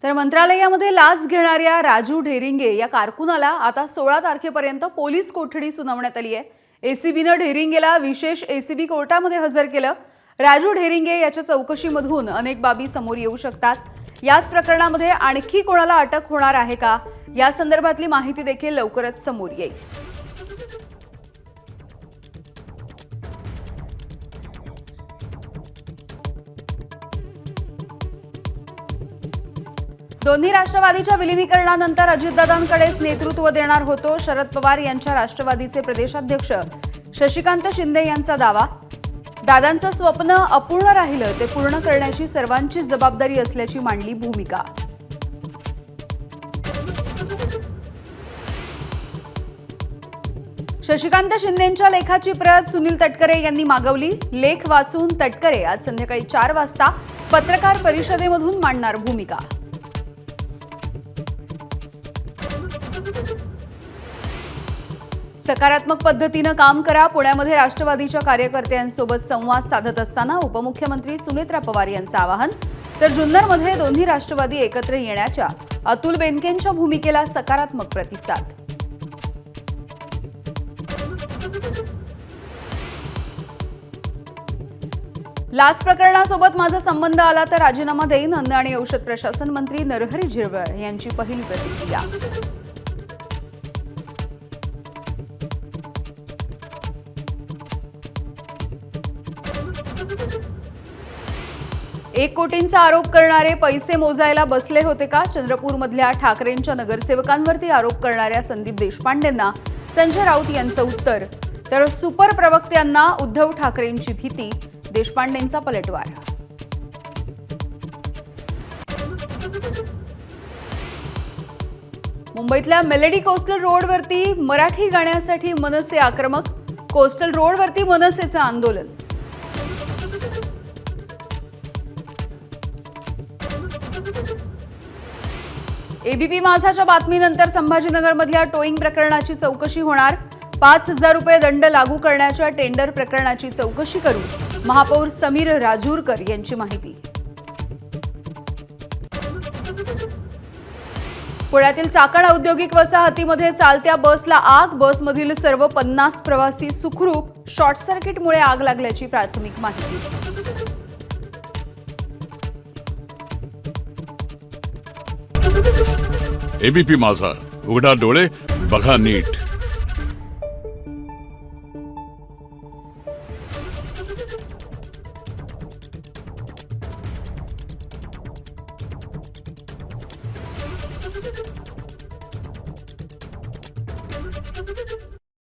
तर मंत्रालयामध्ये लाच घेणाऱ्या राजू ढेरिंगे या कारकुनाला आता 16 तारखेपर्यंत पोलीस कोठडी सुनावण्यात आली आहे। एसीबीने ढेरिंगेला विशेष एसीबी कोर्टामध्ये हजर केलं। राजू ढेरिंगे याच्या चौकशीमधून अनेक बाबी समोर येऊ शकतात। याच प्रकरणामध्ये आणखी कोणाला अटक होणार आहे का या संदर्भातली माहिती देखील लवकरच समोर येईल। दोन्ही राष्ट्रवादीच्या विलीनीकरणानंतर अजितदादांकडेच नेतृत्व देणार होतो शरद पवार यांच्या राष्ट्रवादीचे प्रदेशाध्यक्ष शशिकांत शिंदे यांचा दावा। दादांचं स्वप्न अपूर्ण राहिलं ते पूर्ण करण्याची सर्वांची जबाबदारी असल्याची मांडली भूमिका। शशिकांत शिंदेंच्या लेखाची प्रत सुनील तटकरे यांनी मागवली। लेख वाचून तटकरे आज संध्याकाळी 4 वाजता पत्रकार परिषदेमधून मांडणार भूमिका। सकारात्मक पद्धतीने काम करा। पुण्यामध्ये राष्ट्रवादीच्या कार्यकर्त्यांसोबत संवाद साधत असताना उपमुख्यमंत्री सुनेत्रा पवार यांचं आवाहन। तर जुन्नरमध्ये दोन्ही राष्ट्रवादी एकत्र येण्याच्या अतुल बेनकेंच्या भूमिकेला सकारात्मक प्रतिसाद। लाच प्रकरणासोबत माझा संबंध आला तर राजीनामा देईन, अन्न आणि औषध प्रशासन मंत्री नरहरी झिरवळ यांची पहिली प्रतिक्रिया। 1 कोटींचा आरोप करणारे पैसे मोजायला बसले होते का? चंद्रपूरमधल्या ठाकरेंच्या नगरसेवकांवरती आरोप करणाऱ्या संदीप देशपांडेंना संजय राऊत यांचं उत्तर। तर सुपर प्रवक्त्यांना उद्धव ठाकरेंची भीती, देशपांडेंचा पलटवार। मुंबईतल्या मेलेडी कोस्टल रोडवरती मराठी गाण्यासाठी मनसे आक्रमक। कोस्टल रोडवरती मनसेचं आंदोलन। एबीपी माझाच्या बातमीनंतर संभाजीनगरमधल्या टोईंग प्रकरणाची चौकशी होणार। 5,000 रुपये दंड लागू करण्याच्या टेंडर प्रकरणाची चौकशी करू, महापौर समीर राजूरकर यांची माहिती। पुण्यातील चाकण औद्योगिक वसाहतीमध्ये चालत्या बसला आग। बसमधील सर्व 50 प्रवासी सुखरूप। शॉर्ट सर्किटमुळे आग लागल्याची प्राथमिक माहिती। एबीपी माझा, उघडा डोळे बघा नीट।